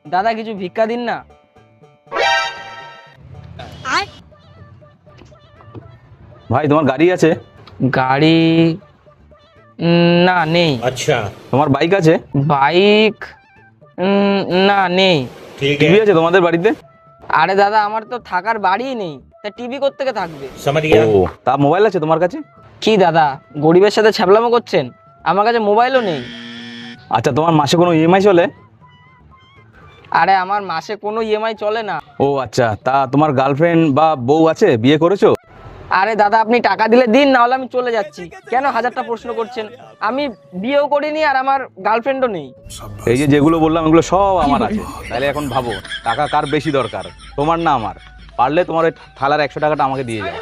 দাদা কিছু ভিক্ষা দিন না। ভাই তোমার গাড়ি আছে? গাড়ি না নেই। अच्छा তোমার বাইক আছে? বাইক না নেই। ठीक টিভি है আছে তোমাদের বাড়িতে? আরে দাদা আমার তো থাকার বাড়িই নেই, তা টিভি কোত্থেকে থাকবে? समझ ও गया তা মোবাইল আছে তোমার কাছে? কি দাদা গরিবের সাথে ছ্যাবলামো করছেন? আমার কাছে মোবাইলও নেই। আচ্ছা তোমার মাসে কোনো ইএমআই চলে? আরে আমার মাসে কোনো ইএমআই চলে না। ও আচ্ছা, তা তোমার গার্লফ্রেন্ড বা বউ আছে, বিয়ে করেছো? আরে দাদা আপনি টাকা দিলে দিন, না হলে আমি চলে যাচ্ছি। কেন হাজারটা প্রশ্ন করছেন? আমি বিয়েও করিনি আর আমার গার্লফ্রেন্ডও নেই। এই যে যেগুলো বললাম এগুলো সব আমার আছে। তাহলে এখন ভাবো টাকা কার বেশি দরকার, তোমার না আমার? পারলে তোমার ওই থালার 100 টাকাটা আমাকে দিয়ে যাও।